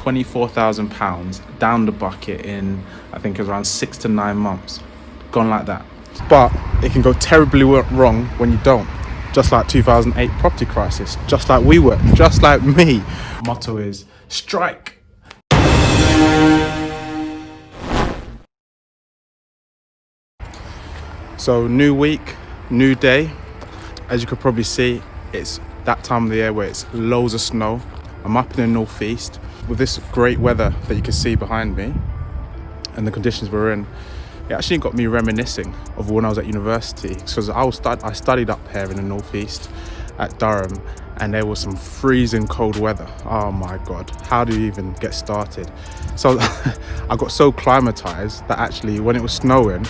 £24,000 down the bucket in, I think it was around 6 to 9 months. Gone like that. But it can go terribly wrong when you don't. Just like 2008 property crisis, just like we were, just like me. Motto is strike. So new week, new day. As you could probably see, it's that time of the year where it's loads of snow. I'm up in the northeast with this great weather that you can see behind me and the conditions we're in. It actually got me reminiscing of when I was at university, because I studied up here in the northeast at Durham, and there was some freezing cold weather. Oh my God, how do you even get started? So I got so climatized that actually when it was snowing,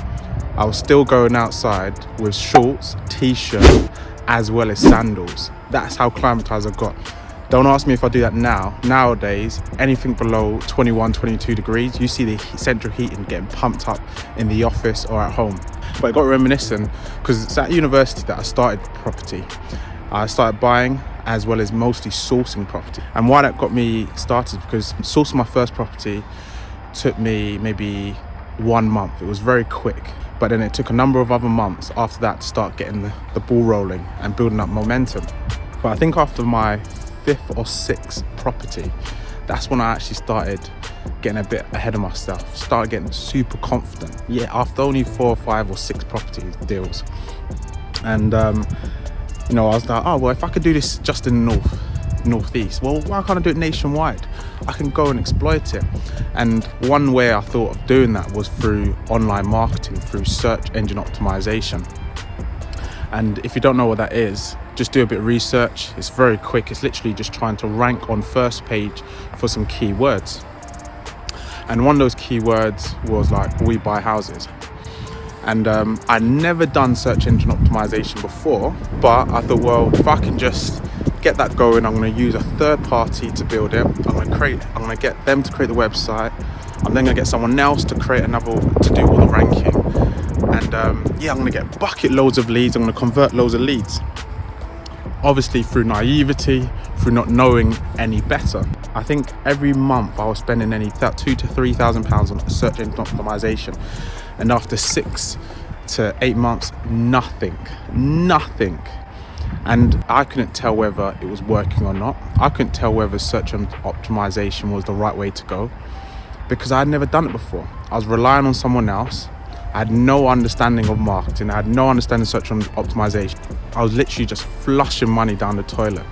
I was still going outside with shorts, t-shirt, as well as sandals. That's how climatized I got. Don't ask me if I do that now. Nowadays, anything below 21, 22 degrees, you see the central heating getting pumped up in the office or at home. But I got reminiscent because it's at university that I started property. I started buying as well as mostly sourcing property. And why that got me started, because sourcing my first property took me maybe 1 month. It was very quick. But then it took a number of other months after that to start getting the ball rolling and building up momentum. But I think after my 5th or 6th property, that's when I actually started getting a bit ahead of myself, started getting super confident. Yeah, after only 4 or 5 or 6 property deals. And I was like, oh well, if I could do this just in the northeast, well, why can't I do it nationwide? I can go and exploit it. And one way I thought of doing that was through online marketing, through search engine optimization. And if you don't know what that is, just do a bit of research. It's very quick. It's literally just trying to rank on first page for some keywords. And one of those keywords was like, we buy houses. And I'd never done search engine optimization before, but I thought, well, if I can just get that going, I'm going to use a third party to build it. I'm going to get them to create the website. I'm then going to get someone else to create to do all the ranking. And I'm going to get bucket loads of leads. I'm going to convert loads of leads. Obviously through naivety, through not knowing any better. I think every month I was spending £2,000 to £3,000 on search engine optimization. And after 6 to 8 months, nothing. And I couldn't tell whether it was working or not. I couldn't tell whether search engine optimization was the right way to go, because I had never done it before. I was relying on someone else. I had no understanding of marketing. I had no understanding of search engine optimization. I was literally just flushing money down the toilet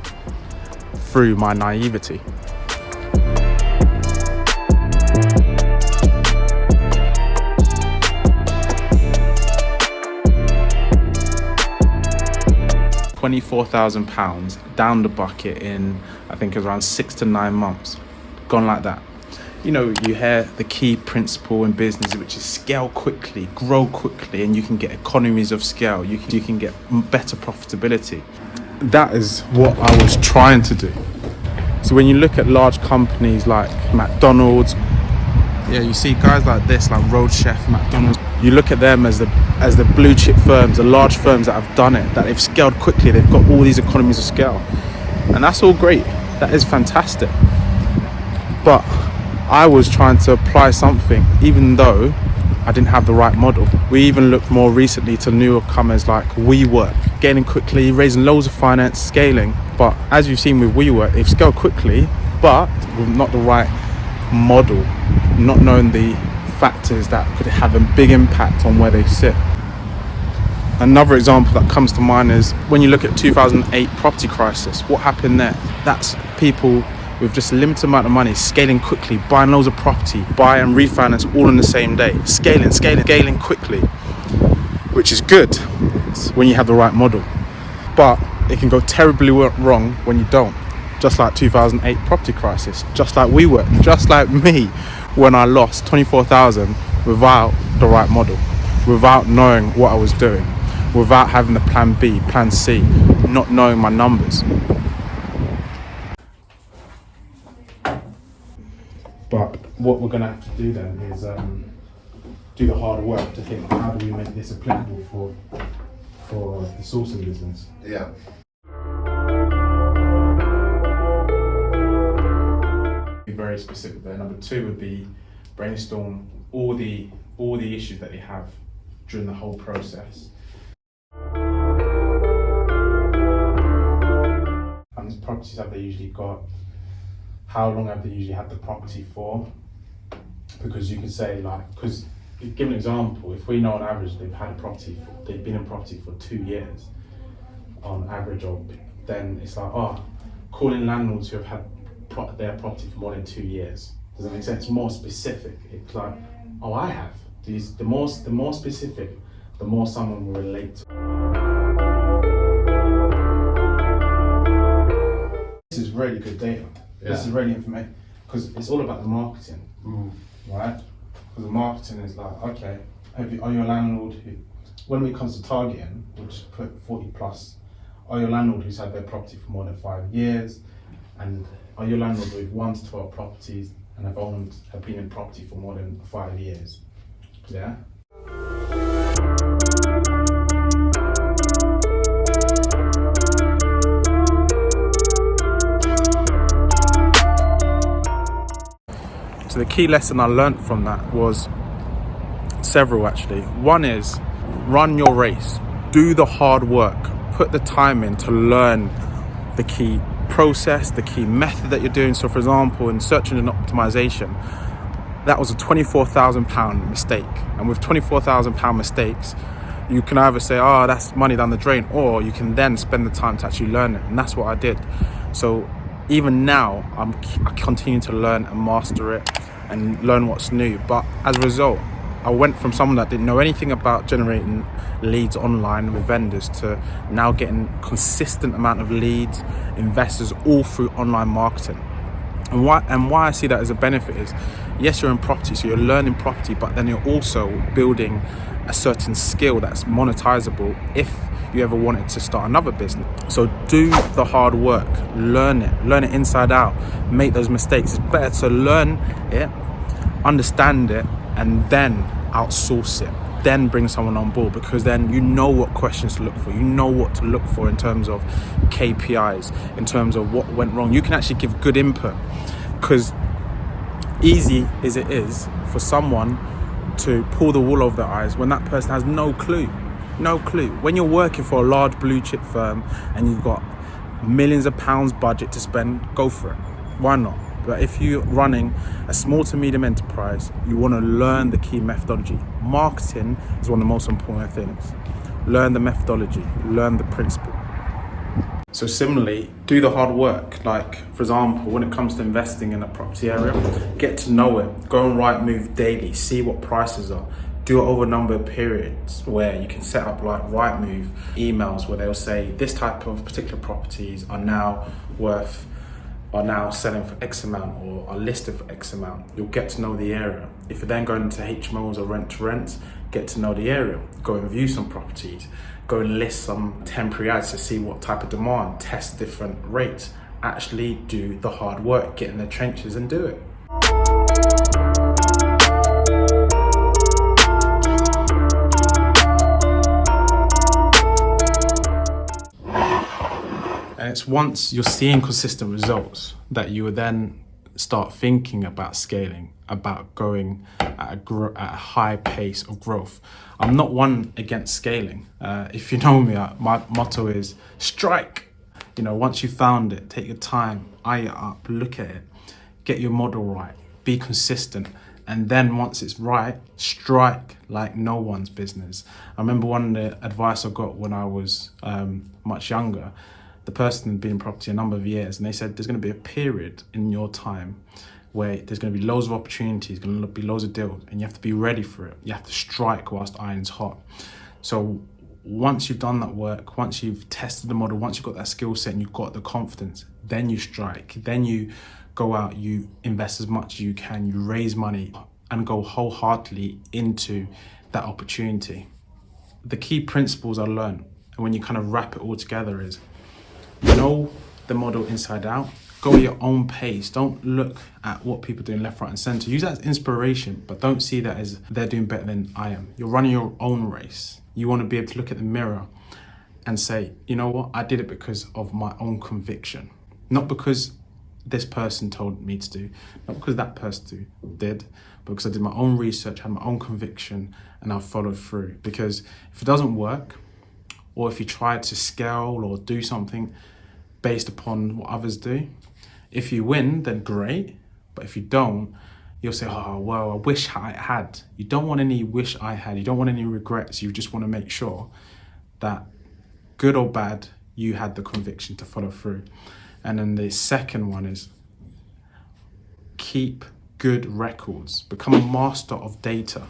through my naivety. £24,000 down the bucket in, I think it was around 6 to 9 months. Gone like that. You hear the key principle in business, which is scale quickly, grow quickly, and you can get economies of scale. You can get better profitability. That is what I was trying to do. So when you look at large companies like McDonald's, you see guys like this, like Road Chef, McDonald's. You look at them as the blue chip firms, the large firms that have done it, that they've scaled quickly. They've got all these economies of scale, and that's all great. That is fantastic. But I was trying to apply something, even though I didn't have the right model. We even looked more recently to newcomers like WeWork, gaining quickly, raising loads of finance, scaling. But as you've seen with WeWork, they've scaled quickly, but with not the right model, not knowing the factors that could have a big impact on where they sit. Another example that comes to mind is when you look at 2008 property crisis. What happened there? That's people with just a limited amount of money, scaling quickly, buying loads of property, buy and refinance all in the same day, scaling quickly, which is good when you have the right model. But it can go terribly wrong when you don't. Just like 2008 property crisis, just like we were, just like me, when I lost 24,000 without the right model, without knowing what I was doing, without having a plan B, plan C, not knowing my numbers. But what we're going to have to do then is do the hard work to think, how do we make this applicable for the sourcing business? Yeah. Be very very specific there. Number two would be brainstorm all the issues that they have during the whole process. How many properties have they usually got? How long have they usually had the property for? Because you can say, like, because give an example, if we know on average they've been in property for 2 years on average, or then it's like, oh, calling landlords who have had their property for more than 2 years. Does that make sense? More specific. It's like, oh, I have. The more specific, the more someone will relate to. This is really good data. Yeah. This is really information, because it's all about the marketing, right? Because the marketing is like, okay, are you a landlord who, when it comes to targeting, we'll just put 40 plus. Are you a landlord who's had their property for more than 5 years? And are you a landlord with 1 to 12 properties and have been in property for more than 5 years? Yeah. So the key lesson I learned from that was several, actually. One is run your race, do the hard work, put the time in to learn the key process, the key method that you're doing. So for example, in search engine optimization, that was a £24,000 mistake. And with £24,000 mistakes, you can either say, oh, that's money down the drain, or you can then spend the time to actually learn it. And that's what I did. So even now, I continue to learn and master it and learn what's new. But as a result, I went from someone that didn't know anything about generating leads online with vendors to now getting consistent amount of leads, investors, all through online marketing. And why I see that as a benefit is, yes, you're in property, so you're learning property, but then you're also building a certain skill that's monetizable if you ever wanted to start another business. So do the hard work, learn it inside out, make those mistakes. It's better to learn it, understand it, and then outsource it. Then bring someone on board, because then you know what questions to look for. You know what to look for in terms of KPIs, in terms of what went wrong. You can actually give good input, because easy as it is for someone to pull the wool over their eyes when that person has no clue. When you're working for a large blue chip firm and you've got millions of pounds budget to spend, go for it. Why not? But if you're running a small to medium enterprise, you want to learn the key methodology. Marketing is one of the most important things. Learn the methodology, learn the principle. So similarly, do the hard work. Like, for example, when it comes to investing in a property area, get to know it. Go on Rightmove daily, see what prices are. Do it over a number of periods where you can set up like Rightmove emails where they'll say this type of particular properties are now selling for X amount or are listed for X amount. You'll get to know the area. If you're then going into HMOs or rent to rents, get to know the area. Go and view some properties. Go and list some temporary ads to see what type of demand, test different rates. Actually do the hard work, get in the trenches and do it. And it's once you're seeing consistent results that you would then start thinking about scaling, about going at a high pace of growth. I'm not one against scaling. If you know me, my motto is strike. Once you found it, take your time, eye it up, look at it, get your model right, be consistent. And then once it's right, strike like no one's business. I remember one of the advice I got when I was much younger. The person had been in property a number of years, and they said there's going to be a period in your time where there's going to be loads of opportunities, going to be loads of deals, and you have to be ready for it. You have to strike whilst iron's hot. So once you've done that work, once you've tested the model, once you've got that skill set and you've got the confidence, then you strike. Then you go out, you invest as much as you can, you raise money and go wholeheartedly into that opportunity. The key principles I learned, and when you kind of wrap it all together, is know the model inside out, go at your own pace. Don't look at what people are doing left, right and center. Use that as inspiration, but don't see that as they're doing better than I am. You're running your own race. You want to be able to look at the mirror and say, you know what, I did it because of my own conviction. Not because this person told me to do, not because that person did, but because I did my own research, had my own conviction, and I followed through. Because if it doesn't work, or if you try to scale or do something based upon what others do, if you win, then great. But if you don't, you'll say, oh, well, I wish I had. You don't want any wish I had. You don't want any regrets. You just want to make sure that, good or bad, you had the conviction to follow through. And then the second one is keep good records. Become a master of data.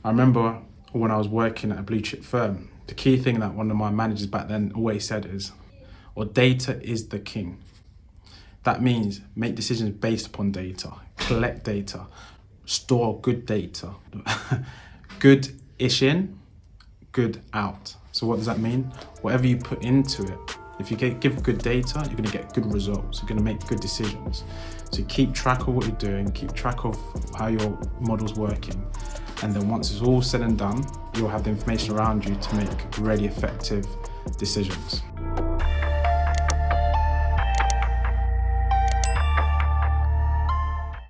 I remember when I was working at a blue chip firm, the key thing that one of my managers back then always said is, well, data is the king. That means make decisions based upon data, collect data, store good data. Good-ish in, good out. So what does that mean? Whatever you put into it, if you give good data, you're going to get good results. You're going to make good decisions. So keep track of what you're doing, keep track of how your model's working. And then once it's all said and done, you'll have the information around you to make really effective decisions.